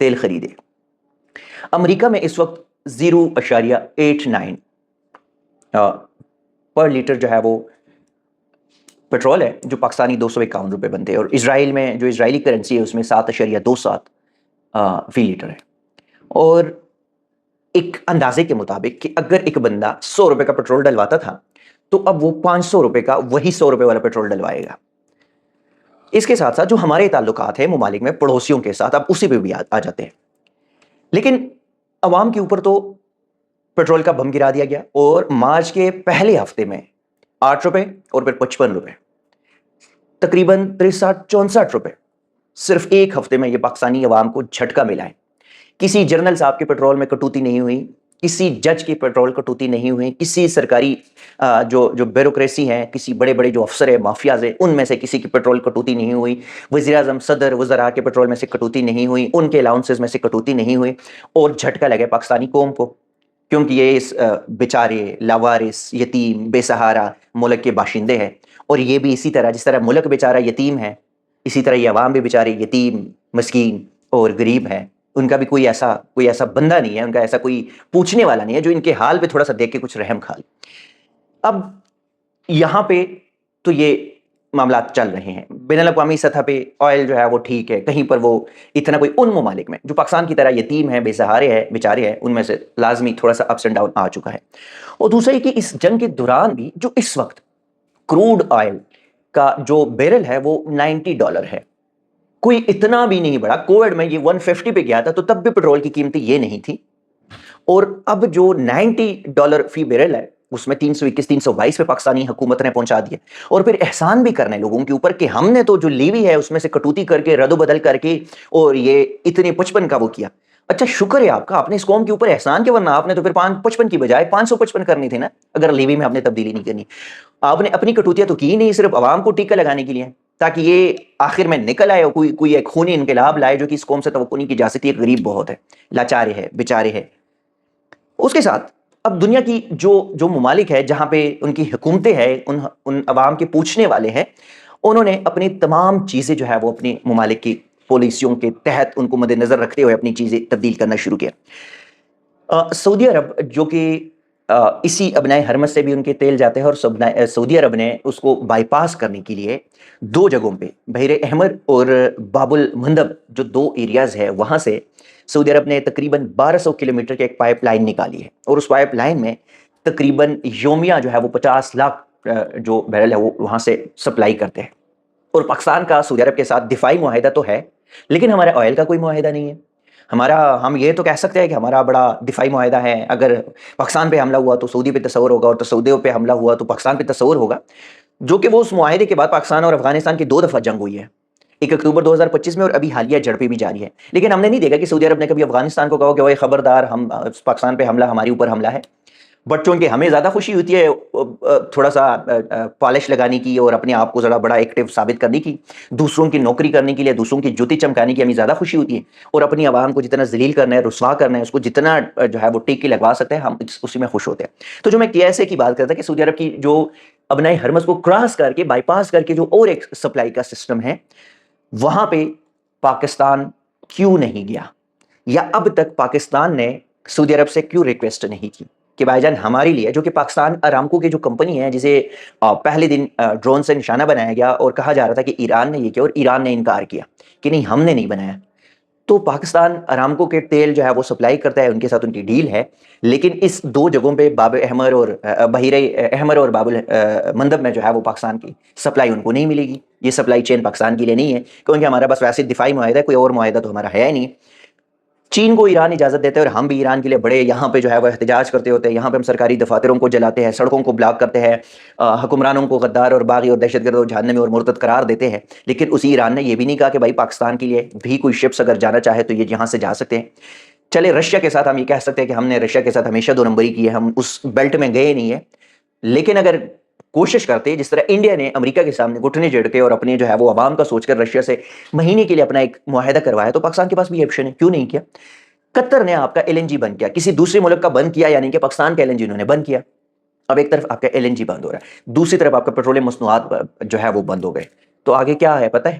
تیل خریدے. امریکہ میں اس وقت 0.89 پر لیٹر جو ہے وہ پیٹرول ہے, جو پاکستانی 251 روپے بنتے ہیں, اور اسرائیل میں جو اسرائیلی کرنسی ہے اس میں 7.27 فی لیٹر ہے. اور ایک اندازے کے مطابق کہ اگر ایک بندہ 100 روپے کا پیٹرول ڈلواتا تھا تو اب وہ 500 روپے کا وہی 100 روپے والا پیٹرول ڈلوائے گا. اس کے ساتھ ساتھ جو ہمارے تعلقات ہیں ممالک میں پڑوسیوں کے ساتھ, اب اسی پہ بھی آ جاتے ہیں. لیکن عوام کے اوپر تو پیٹرول کا بم گرا دیا گیا, اور مارچ کے پہلے ہفتے میں 8 روپے اور پھر 55 روپے, تقریباً 63-64 روپے صرف ایک ہفتے میں یہ پاکستانی عوام کو جھٹکا ملا ہے. کسی جنرل صاحب کے پیٹرول میں کٹوتی نہیں ہوئی, کسی جج کی پیٹرول کٹوتی نہیں ہوئی, کسی سرکاری جو بیوروکریسی ہیں, کسی بڑے بڑے جو افسر ہیں, مافیاز ہیں, ان میں سے کسی کی پیٹرول کٹوتی نہیں ہوئی, وزیر اعظم, صدر, وزراء کے پیٹرول میں سے کٹوتی نہیں ہوئی, ان کے الاؤنسز میں سے کٹوتی نہیں ہوئی, اور جھٹکا لگے پاکستانی قوم کو, کیونکہ یہ اس بیچارے, لاوارث, یتیم, بے سہارا ملک کے باشندے ہیں. اور یہ بھی اسی طرح جس طرح ملک بیچارہ یتیم ہے, اسی طرح یہ عوام بھی بیچارے یتیم, مسکین اور غریب ہیں. ان کا بھی کوئی ایسا بندہ نہیں ہے, ان کا ایسا کوئی پوچھنے والا نہیں ہے جو ان کے حال پہ تھوڑا سا دیکھ کے کچھ رحم کھا لے. اب یہاں پہ تو یہ معاملات چل رہے ہیں. بین الاقوامی سطح پہ آئل جو ہے وہ ٹھیک ہے, کہیں پر وہ اتنا کوئی, ان ممالک میں جو پاکستان کی طرح یتیم ہیں, بے سہارے ہیں, بیچارے ہیں, ان میں سے لازمی تھوڑا سا اپس اینڈ ڈاؤن آ چکا ہے. اور دوسرا یہ کہ اس جنگ کے دوران بھی جو اس وقت کروڈ آئل کا جو بیرل ہے وہ $90 ہے, کوئی اتنا بھی نہیں بڑا. کووڈ میں یہ 150 پہ گیا تھا تو تب بھی پیٹرول کی قیمتیں یہ نہیں تھی, اور اب جو $90 فی بیرل ہے اس میں 321-322 پہ پاکستانی حکومت نے پہنچا دیا. اور پھر احسان بھی کرنے لوگوں کے اوپر کہ ہم نے تو جو لیوی ہے اس میں سے کٹوتی کر کے, رد و بدل کر کے, اور یہ اتنے 55 کا وہ کیا. اچھا شکر ہے آپ کا, آپ نے اس قوم کے اوپر احسان کے, ورنہ آپ نے تو پھر 55 کی بجائے 555 کرنی تھی نا, اگر لیوی میں آپ نے تبدیلی نہیں کرنی. آپ نے اپنی کٹوتیاں تو کی نہیں, صرف عوام کو ٹیکہ لگانے کے لیے, تاکہ یہ آخر میں نکل آئے اور کوئی ایک خونی انقلاب لائے جو کہ اس قوم سے توقع نہیں کی جا سکتی. ایک غریب بہت ہے, لاچار ہے, بیچارے ہے. اس کے ساتھ اب دنیا کی جو ممالک ہے جہاں پہ ان کی حکومتیں ہیں, ان عوام کے پوچھنے والے ہیں, انہوں نے اپنی تمام چیزیں جو ہے وہ اپنی ممالک کی پالیسیوں کے تحت ان کو مد نظر رکھتے ہوئے اپنی چیزیں تبدیل کرنا شروع کیا. سعودی عرب جو کہ اسی ابنائے حرمت سے بھی ان کے تیل جاتے ہیں, اور سعودی عرب نے اس کو بائی پاس کرنے کے لیے 2 جگہوں پہ, بحیر احمر اور باب المندب, جو 2 ایریاز ہے, وہاں سے سعودی عرب نے تقریباً 1200 کلومیٹر کی ایک پائپ لائن نکالی ہے. اور اس پائپ لائن میں تقریباً یومیہ جو ہے وہ 50 لاکھ جو بیرل ہے وہ وہاں سے سپلائی کرتے ہیں. اور پاکستان کا سعودی عرب کے ساتھ دفاعی معاہدہ تو ہے, لیکن ہمارے آئل کا کوئی معاہدہ نہیں ہے. ہم یہ تو کہہ سکتے ہیں کہ ہمارا بڑا دفاعی معاہدہ ہے, اگر پاکستان پہ حملہ ہوا تو سعودی پہ تصور ہوگا, اور سعودیوں پہ حملہ ہوا تو پاکستان پہ تصور ہوگا, جو کہ وہ اس معاہدے کے بعد پاکستان اور افغانستان کی 2 دفعہ جنگ ہوئی ہے, 1 اکتوبر 2025 میں, اور ابھی حالیہ جھڑپیں بھی جاری ہے. لیکن ہم نے نہیں دیکھا کہ سعودی عرب نے کبھی افغانستان کو کہا کہ وہ خبردار, ہم پاکستان پہ حملہ, ہمارے اوپر حملہ ہے. بٹ چونکہ ہمیں زیادہ خوشی ہوتی ہے تھوڑا سا پالش لگانے کی اور اپنے آپ کو ذرا بڑا ایکٹیو ثابت کرنے کی, دوسروں کی نوکری کرنے کے لیے, دوسروں کی جوتی چمکانے کی ہمیں زیادہ خوشی ہوتی ہے, اور اپنی عوام کو جتنا ذلیل کرنا ہے, رسوا کرنا ہے, اس کو جتنا جو ہے وہ ٹیکے لگوا سکتے ہیں, ہم اسی میں خوش ہوتے ہیں. تو جو میں کیسے کی بات کرتا کہ سعودی عرب کی جو ابنائے حرمت کو کراس کر کے, بائی پاس کر کے جو اور ایک سپلائی کا سسٹم ہے, وہاں پہ پاکستان کیوں نہیں گیا, یا اب تک پاکستان نے سعودی عرب سے کیوں ریکویسٹ نہیں کی کہ بھائی جان ہمارے لیے, جو کہ پاکستان ارامکو کی جو کمپنی ہے جسے پہلے دن ڈرون سے نشانہ بنایا گیا اور کہا جا رہا تھا کہ ایران نے یہ کیا, اور ایران نے انکار کیا کہ نہیں ہم نے نہیں بنایا. تو پاکستان ارامکو کے تیل جو ہے وہ سپلائی کرتا ہے, ان کے ساتھ ان کی ڈیل ہے, لیکن اس 2 جگہوں پہ باب احمر اور بحیر احمر اور باب المندب میں جو ہے وہ پاکستان کی سپلائی ان کو نہیں ملے گی. یہ سپلائی چین پاکستان کے لیے نہیں ہے, کیونکہ ہمارا بس ویسے دفاعی معاہدہ ہے, کوئی اور معاہدہ تو ہمارا ہے ہی نہیں. چین کو ایران اجازت دیتے ہیں, اور ہم بھی ایران کے لیے بڑے یہاں پہ جو ہے وہ احتجاج کرتے ہوتے ہیں, یہاں پہ ہم سرکاری دفاتروں کو جلاتے ہیں, سڑکوں کو بلاک کرتے ہیں, حکمرانوں کو غدار اور باغی اور دہشت گرد اور جہنمی اور مرتد قرار دیتے ہیں. لیکن اسی ایران نے یہ بھی نہیں کہا کہ بھائی پاکستان کے لیے بھی کوئی شپس اگر جانا چاہے تو یہ یہاں سے جا سکتے ہیں. چلے رشیا کے ساتھ ہم یہ کہہ سکتے ہیں کہ ہم نے رشیا کے ساتھ ہمیشہ 2 نمبری کی ہے, ہم اس بیلٹ میں گئے نہیں ہیں, لیکن اگر کوشش کرتے جس طرح انڈیا نے امریکہ کے سامنے گھٹنے جڑ کے اور اپنے جو ہے وہ عوام کا سوچ کر رشیا سے مہینے کے لیے اپنا ایک معاہدہ کروایا, تو پاکستان کے پاس بھی آپشن ہے, کیوں نہیں کیا. قطر نے آپ کا LNG بند کیا, کسی دوسرے ملک کا بند کیا, یعنی کہ پاکستان کا LNG انہوں نے بند کیا. اب ایک طرف آپ کا LNG بند ہو رہا ہے, دوسری طرف آپ کا پیٹرولیم مصنوعات جو ہے وہ بند ہو گئے, تو آگے کیا ہے پتہ ہے,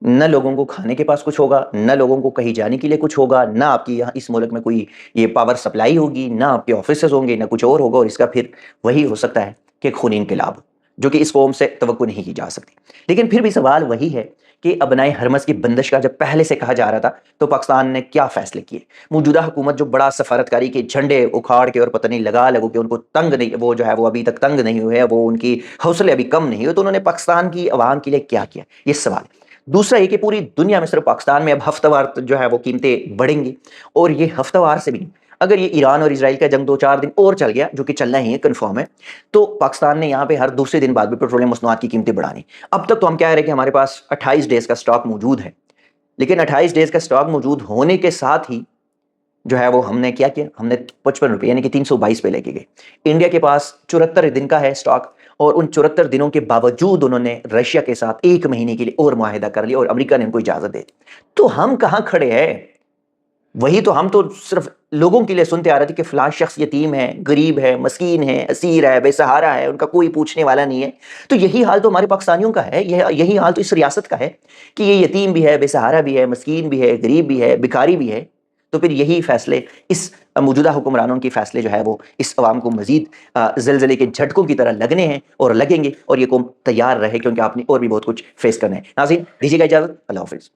نہ لوگوں کو کھانے کے پاس کچھ ہوگا، نہ لوگوں کو کہیں جانے کے لیے کچھ ہوگا، نہ آپ کی یہاں اس ملک میں کوئی یہ پاور سپلائی ہوگی، نہ آپ کے آفیسز ہوں گے، نہ کچھ اور ہوگا، اور اس کا پھر وہی ہو سکتا ہے کہ خونی انقلاب، جو کہ اس قوم سے توقع نہیں کی جا سکتی۔ لیکن پھر بھی سوال وہی ہے کہ ابنائے حرمز کی بندش کا جب پہلے سے کہا جا رہا تھا تو پاکستان نے کیا فیصلے کیے؟ موجودہ حکومت جو بڑا سفارتکاری کے جھنڈے اکھاڑ کے اور پتہ نہیں لگو کہ ان کو تنگ نہیں، وہ جو ہے وہ ابھی تک تنگ نہیں ہوئے ہیں، وہ ان کی حوصلے ابھی کم نہیں ہوئے، تو انہوں نے پاکستان کی عوام کے لیے کیا کیا؟ یہ سوال ہے۔ دوسرا یہ کہ پوری دنیا میں صرف پاکستان میں اب ہفتہ وار جو ہے وہ قیمتیں بڑھیں گی، اور یہ ہفتہ وار سے بھی نہیں، اگر یہ ایران اور اسرائیل کا جنگ 2-4 دن اور چل گیا، جو کہ چلنا ہی ہے، کنفرم ہے، تو پاکستان نے یہاں پہ ہر دوسرے دن بعد بھی پیٹرولیم مصنوعات کی قیمتیں بڑھانی۔ اب تک تو ہم کہہ رہے ہیں کہ ہمارے پاس 28 ڈیز کا سٹاک موجود ہے، لیکن 28 ڈیز کا سٹاک موجود ہونے کے ساتھ ہی جو ہے وہ ہم نے کیا ہم نے 55 روپے یعنی کہ 322 پہ لے کے گئے۔ انڈیا کے پاس 74 دن کا ہے سٹاک، اور ان 74 دنوں کے باوجود انہوں نے رشیا کے ساتھ 1 مہینے کے لیے اور معاہدہ کر لیا، اور امریکہ نے ان کو اجازت دے دی۔ تو ہم کہاں کھڑے ہیں؟ وہی تو ہم تو صرف لوگوں کے لیے سنتے آ رہے تھے کہ فلاں شخص یتیم ہے، غریب ہے، مسکین ہے، اسیر ہے، بے سہارا ہے، ان کا کوئی پوچھنے والا نہیں ہے۔ تو یہی حال تو ہمارے پاکستانیوں کا ہے، یہی حال تو اس ریاست کا ہے کہ یہ یتیم بھی ہے، بے سہارا بھی ہے، مسکین بھی ہے، غریب بھی ہے، بھکاری بھی ہے۔ تو پھر یہی فیصلے، اس موجودہ حکمرانوں کی فیصلے جو ہے وہ اس عوام کو مزید زلزلے کے جھٹکوں کی طرح لگنے ہیں اور لگیں گے، اور یہ قوم تیار رہے، کیونکہ آپ نے اور بھی بہت کچھ فیس کرنا ہے۔ ناظرین دیجیے گا اجازت، اللہ حافظ۔